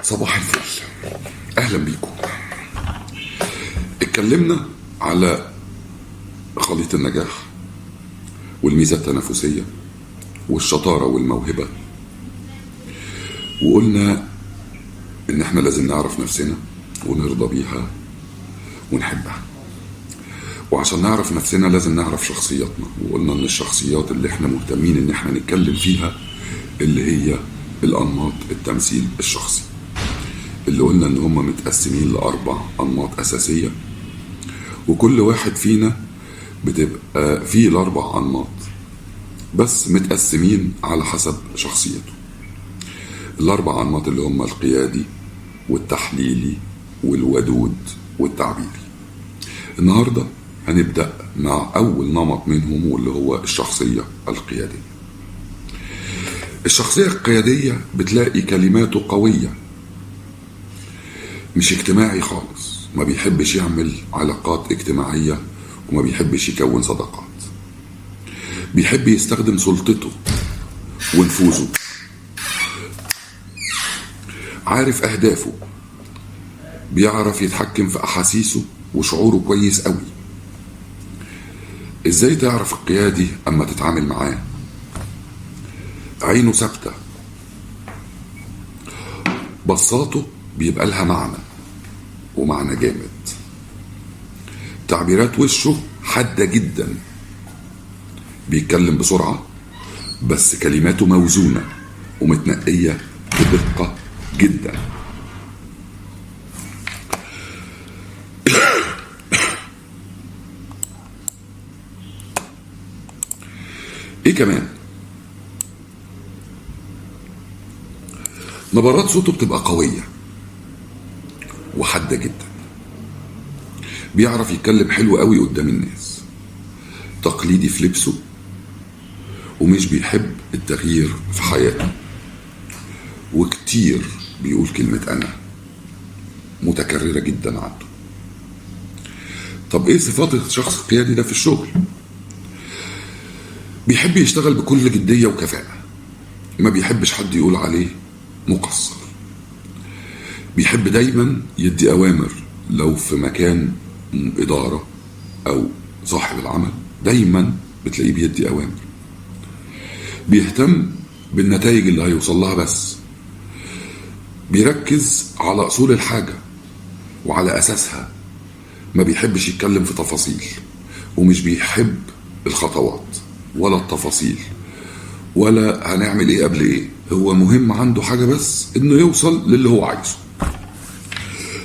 صباح الفل، اهلا بيكم. اتكلمنا على خليط النجاح والميزه التنافسيه والشطاره والموهبه، وقلنا ان احنا لازم نعرف نفسنا ونرضى بيها ونحبها، وعشان نعرف نفسنا لازم نعرف شخصياتنا. وقلنا ان الشخصيات اللي احنا مهتمين ان احنا نتكلم فيها اللي هي الانماط التمثيل الشخصي، اللي قلنا ان هم متقسمين ل4 انماط اساسيه، وكل واحد فينا بتبقى فيه ال4 انماط بس متقسمين على حسب شخصيته. ال4 انماط اللي هم القيادي والتحليلي والودود والتعبيري. النهارده هنبدأ مع أول نمط منهم، واللي هو الشخصية القيادية. الشخصية القيادية بتلاقي كلماته قوية، مش اجتماعي خالص، ما بيحبش يعمل علاقات اجتماعية وما بيحبش يكون صداقات، بيحب يستخدم سلطته ونفوذه، عارف أهدافه، بيعرف يتحكم في أحاسيسه وشعوره كويس قوي. ازاي تعرف القيادي اما تتعامل معاه؟ عينه ثابته، بصاته بيبقى لها معنى ومعنى جامد، تعبيرات وشه حاده جدا، بيتكلم بسرعه بس كلماته موزونه ومتنقيه بدقه جدا. ايه كمان؟ نبرات صوته بتبقى قوية وحادة جدا، بيعرف يتكلم حلو قوي قدام الناس، تقليدي في لبسه ومش بيحب التغيير في حياته، وكتير بيقول كلمة أنا، متكررة جدا عنده. طب ايه صفات الشخص القيادي ده في الشغل؟ بيحب يشتغل بكل جدية وكفاءة، ما بيحبش حد يقول عليه مقصر، بيحب دايما يدي أوامر. لو في مكان إدارة أو صاحب العمل دايما بتلاقيه بيدي أوامر، بيهتم بالنتائج اللي هيوصل لها، بس بيركز على أصول الحاجة وعلى أساسها، ما بيحبش يتكلم في تفاصيل، ومش بيحب الخطوات ولا التفاصيل ولا هنعمل ايه قبل ايه. هو مهم عنده حاجة بس، انه يوصل للي هو عايزه.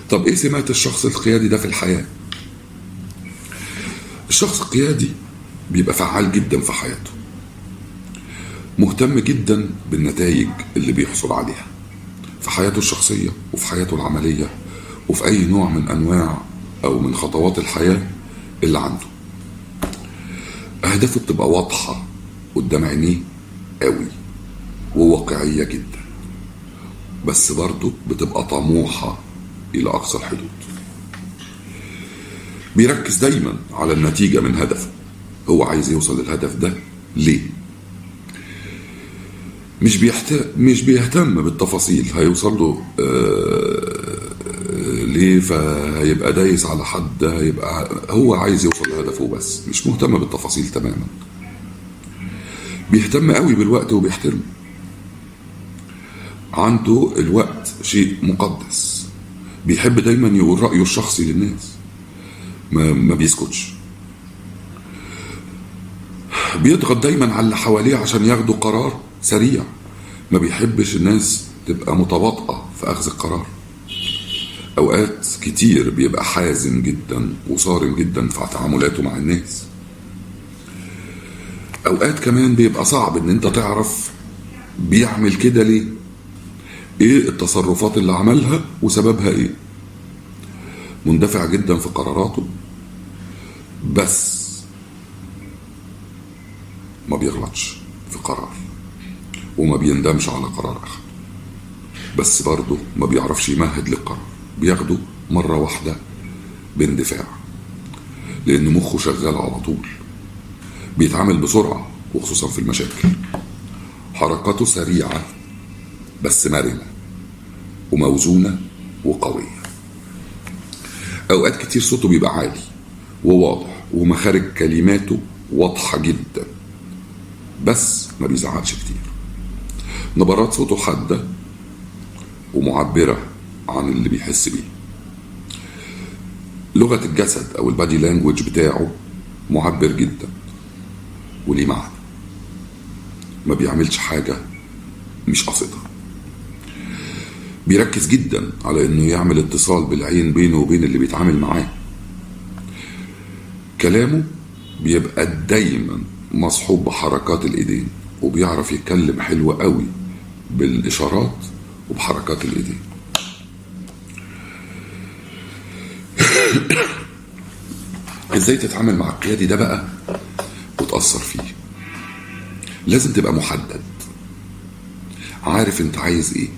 طب ايه سمات الشخص القيادي ده في الحياة؟ الشخص القيادي بيبقى فعال جدا في حياته، مهتم جدا بالنتائج اللي بيحصل عليها في حياته الشخصية وفي حياته العملية وفي اي نوع من انواع او من خطوات الحياة اللي عنده. اهدافه بتبقى واضحة قدام عينيه قوي وواقعية جدا، بس برضه بتبقى طموحة الى اقصى الحدود. بيركز دايما على النتيجة من هدفه، هو عايز يوصل للهدف ده ليه. مش بيهتم بالتفاصيل، هيوصل له ليه، فهيبقى دايس على حد، هيبقى هو عايز يوصل لهدفه بس مش مهتم بالتفاصيل تماما. بيهتم قوي بالوقت وبيحترمه، عنده الوقت شيء مقدس، بيحب دايما يقول رأيه الشخصي للناس، ما بيسكتش، بيضغط دايما على اللي حواليه عشان ياخدوا قرار سريع، ما بيحبش الناس تبقى متباطئة في أخذ القرار. أوقات كتير بيبقى حازم جدا وصارم جدا في تعاملاته مع الناس. أوقات كمان بيبقى صعب إن أنت تعرف بيعمل كده ليه، إيه التصرفات اللي عملها وسببها إيه. مندفع جدا في قراراته، بس ما بيغلطش في قرار وما بيندمش على قرار أخذ، بس برضه ما بيعرفش يمهد للقرار، بياخده مرة واحدة باندفاع لأن مخه شغال على طول، بيتعامل بسرعة وخصوصا في المشاكل، حركاته سريعة بس مرنة، وموزونة وقوية. أوقات كتير صوته بيبقى عالي وواضح ومخارج كلماته واضحة جدا، بس ما بيزعلش كتير. نبرات صوته حادة ومعبرة عن اللي بيحس بيه. لغة الجسد أو البادي لانجوج بتاعه معبر جدا وليه معنى، ما بيعملش حاجة مش قصدها. بيركز جدا على انه يعمل اتصال بالعين بينه وبين اللي بيتعامل معاه. كلامه بيبقى دايما مصحوب بحركات الايدين، وبيعرف يتكلم حلو قوي بالاشارات وبحركات الايدين. ازاي تتعامل مع القيادي ده بقى وتأثر فيه؟ لازم تبقى محدد، عارف انت عايز ايه،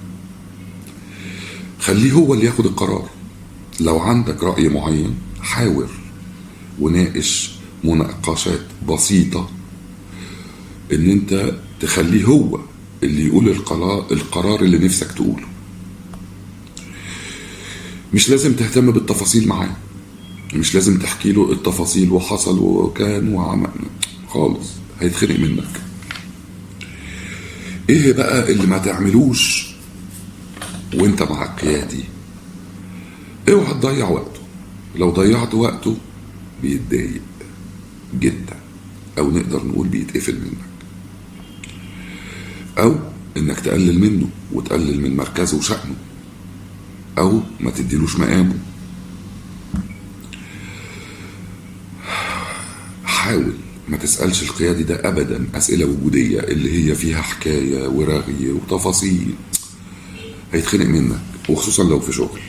خليه هو اللي ياخد القرار. لو عندك رأي معين حاور وناقش مناقشات بسيطة ان انت تخليه هو اللي يقول القرار اللي نفسك تقوله. مش لازم تهتم بالتفاصيل معاه، مش لازم تحكي له التفاصيل وحصل وكان وعمل خالص، هيتخنق منك. ايه بقى اللي ما تعملوش وانت مع القيادي؟ اوعى تضيع وقته. لو ضيعت وقته بيتضايق جدا، او نقدر نقول بيتقفل منك، او انك تقلل منه وتقلل من مركزه وشأنه، او ما تديلوش مقامه. حاول ما تسألش القيادي ده ابدا اسئلة وجودية اللي هي فيها حكاية ورغي وتفاصيل، هيتخنق منك، وخصوصا لو في شغل.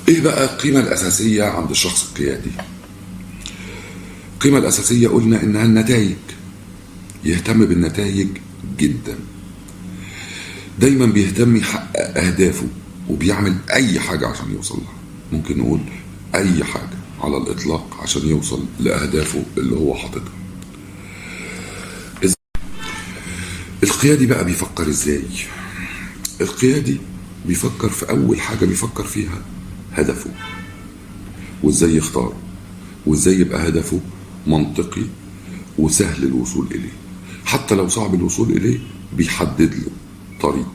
ايه بقى القيمة الاساسية عند الشخص القيادي؟ القيمة الاساسية قلنا انها النتائج. يهتم بالنتائج جدا، دايما بيهتم يحقق اهدافه، وبيعمل اي حاجة عشان يوصل لها. ممكن نقول اي حاجة على الاطلاق عشان يوصل لاهدافه اللي هو حاططها. القيادي بقى بيفكر ازاي؟ القيادي بيفكر في اول حاجة بيفكر فيها هدفه، وازاي يختاره، وازاي يبقى هدفه منطقي وسهل الوصول اليه. حتى لو صعب الوصول اليه بيحدد له طريق.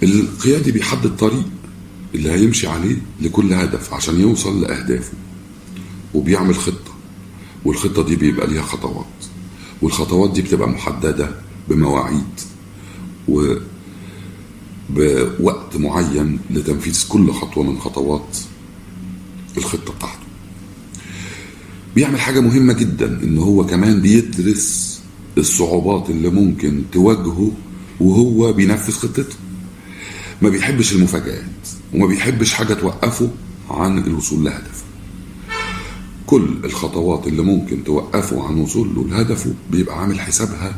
القيادي بيحدد طريق اللي هيمشي عليه لكل هدف عشان يوصل لأهدافه، وبيعمل خطة، والخطة دي بيبقى ليها خطوات، والخطوات دي بتبقى محددة بمواعيد وبوقت معين لتنفيذ كل خطوة من خطوات الخطة بتاعته. بيعمل حاجة مهمة جدا، ان هو كمان بيدرس الصعوبات اللي ممكن تواجهه وهو بينفذ خطته. ما بيحبش المفاجآت، وما بيحبش حاجة توقفه عن الوصول لهدفه. كل الخطوات اللي ممكن توقفه عن وصول له لهدفه بيبقى عامل حسابها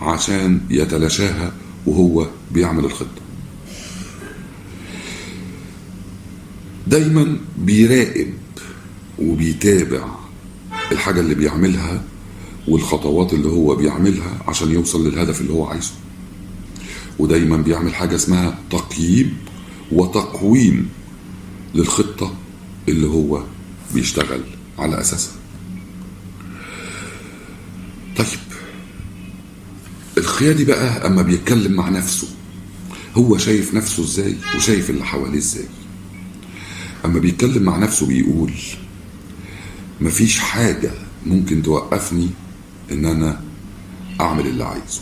عشان يتلاشاها وهو بيعمل الخطة. دايما بيراقب وبيتابع الحاجة اللي بيعملها والخطوات اللي هو بيعملها عشان يوصل للهدف اللي هو عايزه. ودايما بيعمل حاجة اسمها تقييم وتقويم للخطة اللي هو بيشتغل على أساسها. طيب القيادي بقى أما بيتكلم مع نفسه، هو شايف نفسه ازاي وشايف اللي حواليه ازاي. أما بيتكلم مع نفسه بيقول مفيش حاجة ممكن توقفني ان انا اعمل اللي عايزه،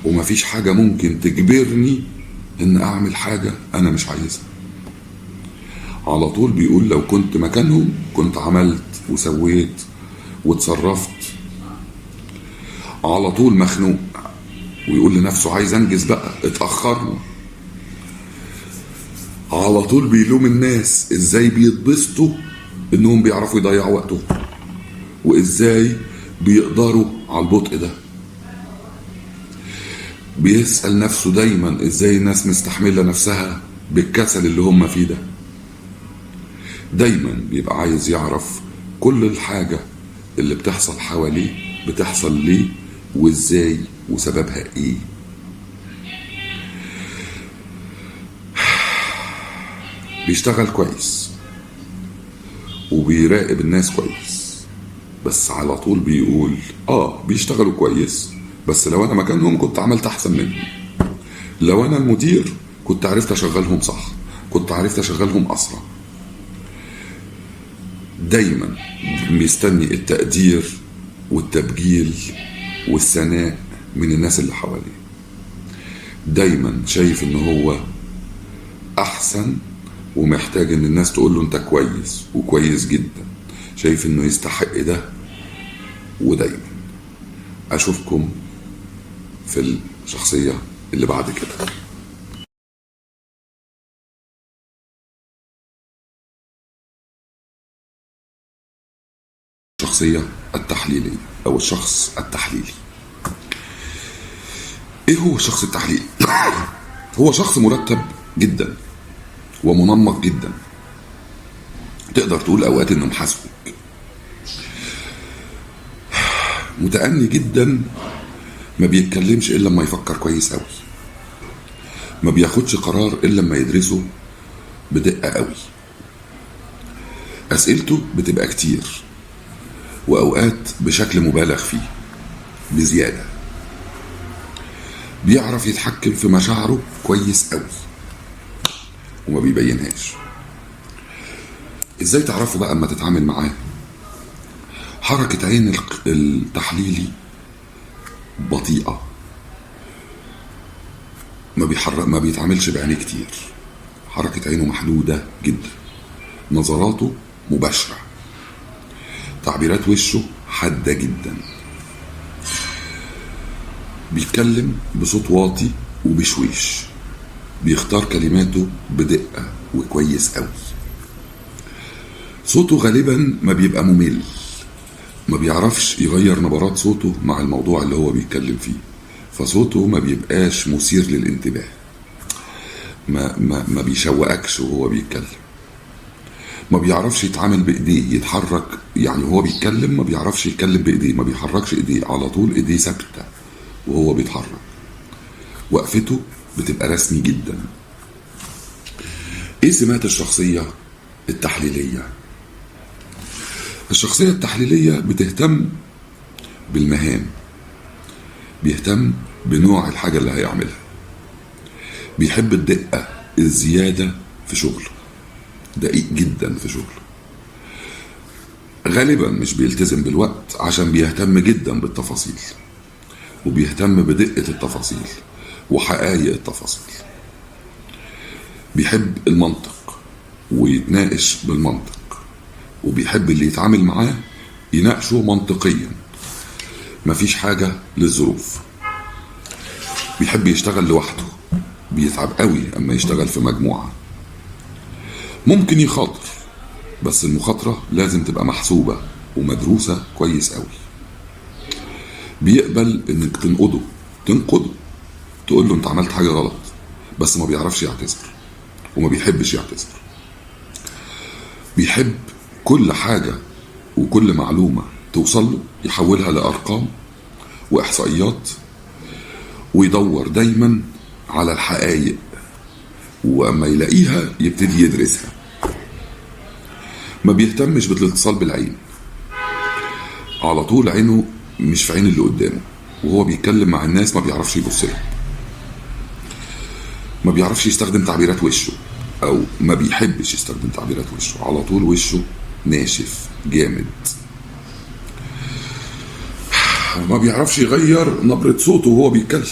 ومفيش حاجة ممكن تجبرني ان اعمل حاجة انا مش عايزها. على طول بيقول لو كنت مكانهم كنت عملت وسويت وتصرفت. على طول مخنوق ويقول لنفسه عايز انجز بقى، اتأخرنا. على طول بيلوم الناس ازاي بيتبسطوا انهم بيعرفوا يضيعوا وقتهم، وازاي بيقدروا على البطء ده. بيسأل نفسه دايما ازاي الناس مستحملة نفسها بالكسل اللي هم فيه ده. دايما بيبقى عايز يعرف كل الحاجة اللي بتحصل حواليه بتحصل ليه وازاي وسببها ايه. بيشتغل كويس وبيراقب الناس كويس، بس على طول بيقول بيشتغلوا كويس، بس لو انا مكانهم كنت عملت احسن منهم، لو انا المدير كنت عرفت اشغلهم صح، كنت عرفت اشغلهم اسرع. دايما مستني التقدير والتبجيل والثناء من الناس اللي حواليه، دايما شايف ان هو احسن ومحتاج ان الناس تقول له انت كويس وكويس جدا، شايف انه يستحق ده. ودايما اشوفكم في الشخصية اللي بعد كده. الشخصية التحليلية او الشخص التحليلي. ايه هو الشخص التحليلي؟ هو شخص مرتب جدا ومنمق جدا، تقدر تقول اوقات انه محاسبك، متأني جدا، ما بيتكلمش الا لما يفكر كويس قوي، ما بياخدش قرار الا لما يدرسه بدقة قوي، اسئلته بتبقى كتير واوقات بشكل مبالغ فيه بزيادة، بيعرف يتحكم في مشاعره كويس قوي وما بيبينهاش. ازاي تعرفوا بقى اما تتعامل معاه؟ حركة عين التحليلي بطيئة، ما بيتعاملش بعينيه كتير، حركة عينه محدودة جدا، نظراته مباشرة، تعبيرات وشه حادة جدا، بيتكلم بصوت واطي وبشويش، بيختار كلماته بدقة وكويس قوي، صوته غالبا ما بيبقى ممل، ما بيعرفش يغير نبرات صوته مع الموضوع اللي هو بيتكلم فيه، فصوته ما بيبقاش مثير للانتباه، ما بيشوقكش وهو بيتكلم، ما بيعرفش يتعامل بايديه، يتحرك يعني وهو بيتكلم ما بيعرفش يتكلم بايديه، ما بيحركش ايديه، على طول ايديه ثابته وهو بيتحرك، وقفته بتبقى رسمي جدا. ايه سمات الشخصيه التحليليه؟ الشخصيه التحليليه بتهتم بالمهام، بيهتم بنوع الحاجه اللي هيعملها، بيحب الدقه الزياده في شغله، دقيق جدا في شغله، غالبا مش بيلتزم بالوقت عشان بيهتم جدا بالتفاصيل، وبيهتم بدقة التفاصيل وحقائق التفاصيل، بيحب المنطق ويتناقش بالمنطق، وبيحب اللي يتعامل معاه يناقشه منطقيا، مفيش حاجة للظروف، بيحب يشتغل لوحده، بيتعب قوي اما يشتغل في مجموعة، ممكن يخاطر بس المخاطرة لازم تبقى محسوبة ومدروسة كويس قوي، بيقبل انك تنقده تقول له انت عملت حاجة غلط، بس ما بيعرفش يعتذر وما بيحبش يعتذر، بيحب كل حاجة وكل معلومة توصل له يحولها لأرقام وإحصائيات، ويدور دايما على الحقائق، وأما يلاقيها يبتدي يدرسها، ما بيهتمش بالاتصال بالعين، على طول عينه مش في عين اللي قدامه، وهو بيتكلم مع الناس ما بيعرفش يبص لهم، ما بيعرفش يستخدم تعبيرات وشه او ما بيحبش يستخدم تعبيرات وشه، على طول وشه ناشف جامد، ما بيعرفش يغير نبرة صوته وهو بيتكلم،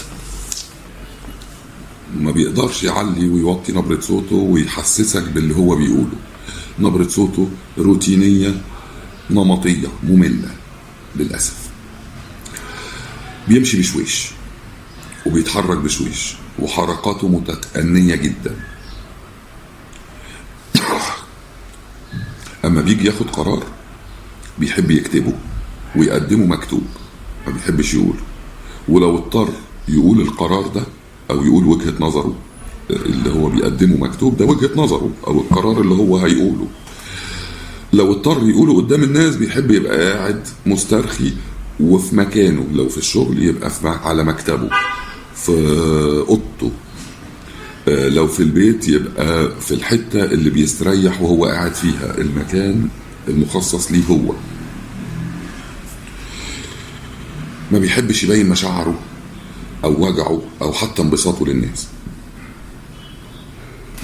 ما بيقدرش يعلي ويوطي نبرة صوته ويحسسك باللي هو بيقوله، نبرة صوته روتينية نمطية مملة للأسف، بيمشي بشويش وبيتحرك بشويش وحركاته متأنية جدا، أما بيجي ياخد قرار بيحب يكتبه ويقدمه مكتوب، ما بيحبش يقوله، ولو اضطر يقول القرار ده أو يقول وجهة نظره اللي هو بيقدمه مكتوب ده وجهة نظره أو القرار اللي هو هيقوله، لو اضطر يقوله قدام الناس بيحب يبقى قاعد مسترخي وفي مكانه، لو في الشغل يبقى على مكتبه في اوضته، لو في البيت يبقى في الحتة اللي بيستريح وهو قاعد فيها، المكان المخصص ليه هو. ما بيحبش يبين مشاعره أو وجعه أو حتى انبساطه للناس.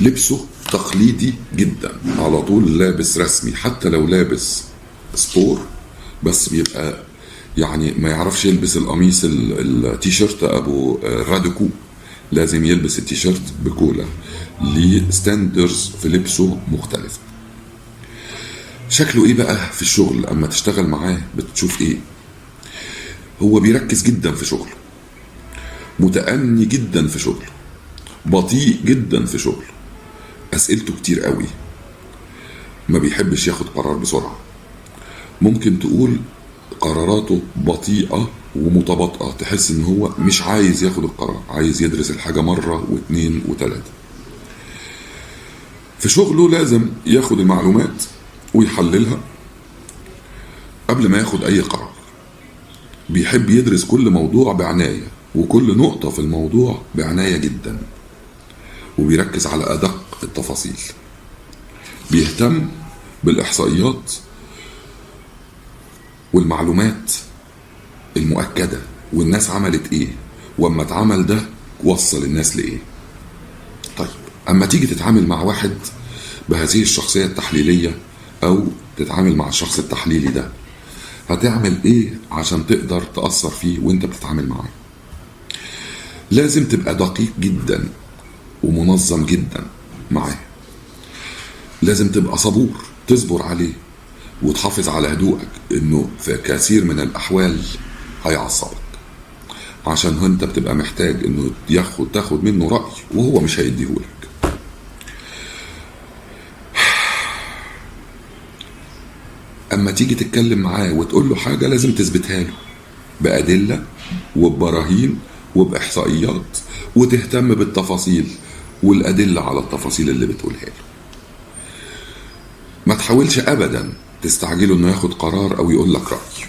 لبسه تقليدي جدا، على طول لابس رسمي، حتى لو لابس سبور بس بيبقى يعني ما يعرفش يلبس القميص التيشيرت ابو راديكو، لازم يلبس التيشيرت بكولا. ليه ستاندرز في لبسه مختلفة. شكله ايه بقى في الشغل؟ اما تشتغل معاه بتشوف ايه. هو بيركز جدا في شغله، متأني جدا في شغله، بطيء جدا في شغله، اسئلته كتير قوي، ما بيحبش ياخد قرار بسرعة. ممكن تقول قراراته بطيئة ومتباطئة، تحس ان هو مش عايز ياخد القرار، عايز يدرس الحاجة مرة واثنين وثلاثة. في شغله لازم ياخد المعلومات ويحللها قبل ما ياخد اي قرار. بيحب يدرس كل موضوع بعناية وكل نقطة في الموضوع بعناية جدا، وبيركز على أدق التفاصيل. بيهتم بالإحصائيات والمعلومات المؤكدة، والناس عملت ايه، واما اتعمل ده وصل الناس لايه. طيب اما تيجي تتعامل مع واحد بهذه الشخصية التحليلية او تتعامل مع الشخص التحليلي ده، هتعمل ايه عشان تقدر تأثر فيه وانت بتتعامل معاه؟ لازم تبقى دقيق جدا ومنظم جدا معاه. لازم تبقى صبور، تصبر عليه وتحافظ على هدوءك، انه في كثير من الاحوال هيعصبك، عشان انت بتبقى محتاج انه تاخد منه رأي وهو مش هيديهولك. اما تيجي تتكلم معاه وتقول له حاجة لازم تثبتها له بأدلة وببراهين وبإحصائيات، وتهتم بالتفاصيل والأدلة على التفاصيل اللي بتقولها له. ما تحاولش أبدا تستعجله انه ياخد قرار او يقول لك رأي،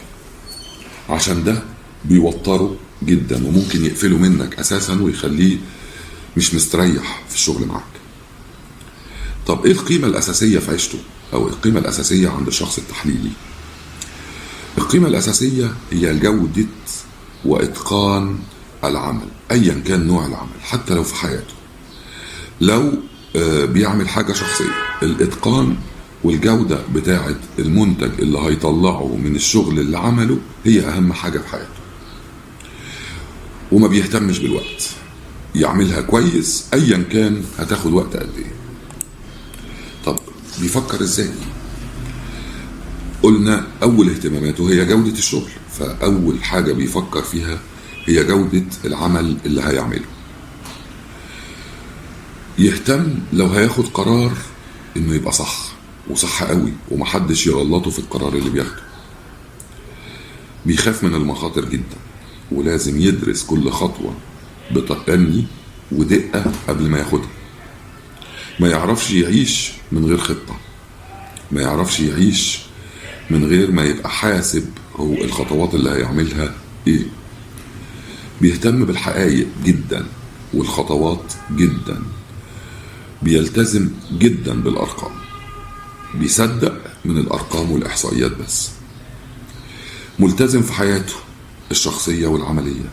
عشان ده بيوتره جدا وممكن يقفله منك اساسا ويخليه مش مستريح في الشغل معك. طب ايه القيمة الاساسية في عيشته، او القيمة الاساسية عند الشخص التحليلي؟ القيمة الاساسية هي جودة واتقان العمل، ايا كان نوع العمل، حتى لو في حياته. لو بيعمل حاجة شخصية، الاتقان والجودة بتاعة المنتج اللي هيطلعه من الشغل اللي عمله هي أهم حاجة في حياته. وما بيهتمش بالوقت، يعملها كويس أيا كان هتاخد وقت قد ايه. طب بيفكر ازاي؟ قلنا أول اهتماماته هي جودة الشغل، فأول حاجة بيفكر فيها هي جودة العمل اللي هيعمله. يهتم لو هياخد قرار انه يبقى صح وصح قوي ومحدش يغلطه في القرار اللي بياخده. بيخاف من المخاطر جدا، ولازم يدرس كل خطوة بتأني ودقة قبل ما ياخدها. ما يعرفش يعيش من غير خطة، ما يعرفش يعيش من غير ما يبقى حاسب هو الخطوات اللي هيعملها ايه. بيهتم بالحقائق جدا والخطوات جدا، بيلتزم جدا بالأرقام، بيصدق من الأرقام والإحصائيات بس. ملتزم في حياته الشخصية والعملية،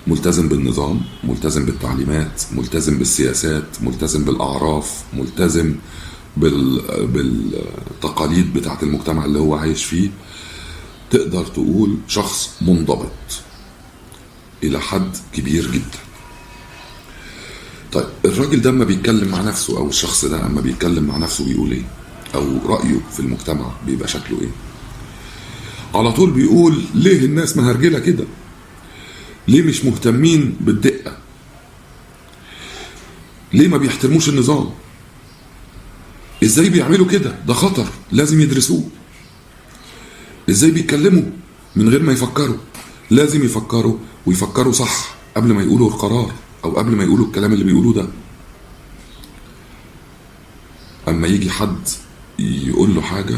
ملتزم بالنظام، ملتزم بالتعليمات، ملتزم بالسياسات، ملتزم بالأعراف، ملتزم بالتقاليد بتاعة المجتمع اللي هو عايش فيه. تقدر تقول شخص منضبط إلى حد كبير جدا. طيب الراجل ده اما بيتكلم مع نفسه، او الشخص ده اما بيتكلم مع نفسه بيقول ايه، او رأيه في المجتمع بيبقى شكله ايه؟ على طول بيقول ليه الناس مهرجلة كده؟ ليه مش مهتمين بالدقة؟ ليه ما بيحترموش النظام؟ ازاي بيعملوا كده؟ ده خطر، لازم يدرسوه. ازاي بيتكلموا من غير ما يفكروا؟ لازم يفكروا، ويفكروا صح قبل ما يقولوا القرار او قبل ما يقولوا الكلام اللي بيقولوه ده. اما يجي حد يقول له حاجة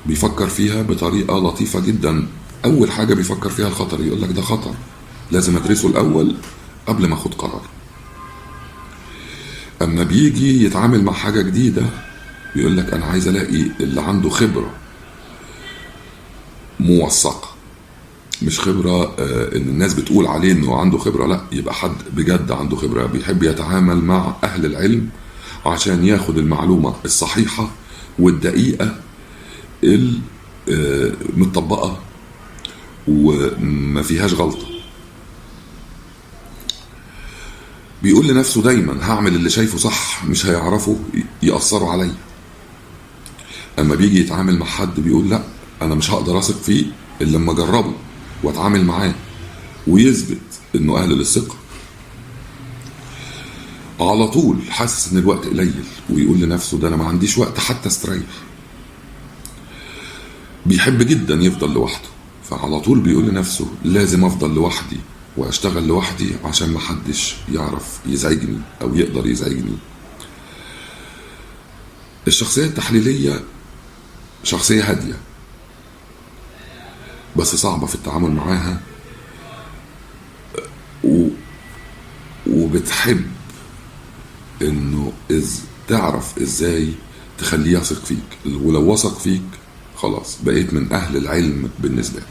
بيفكر فيها بطريقة لطيفة جدا. اول حاجة بيفكر فيها الخطر، يقول لك ده خطر، لازم ادرسه الاول قبل ما اخد قرار. اما بيجي يتعامل مع حاجة جديدة بيقول لك انا عايز الاقي اللي عنده خبرة موثقة، مش خبرة ان الناس بتقول عليه انه عنده خبرة، لا، يبقى حد بجد عنده خبرة بيحب يتعامل مع اهل العلم عشان ياخد المعلومة الصحيحة والدقيقة المطبقة وما فيهاش غلطة. بيقول لنفسه دايما هعمل اللي شايفه صح، مش هيعرفوا يأثروا عليا. اما بيجي يتعامل مع حد بيقول لا، انا مش هقدر اثق فيه الا لما اجربه واتعامل معاه ويثبت انه اهل للثقة. على طول حاسس ان الوقت قليل ويقول لنفسه ده انا ما عنديش وقت حتى استريح. بيحب جدا يفضل لوحده، فعلى طول بيقول لنفسه لازم افضل لوحدي واشتغل لوحدي عشان ما حدش يعرف يزعجني او يقدر يزعجني. الشخصية التحليلية شخصية هادية بس صعبة في التعامل معاها، وبتحب انه تعرف ازاي تخليه يثق فيك، ولو وثق فيك خلاص بقيت من اهل العلم بالنسبة له.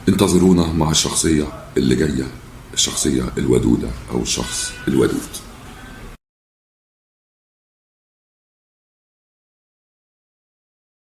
انتظرونا مع الشخصية اللي جاية، الشخصية الودودة او الشخص الودود.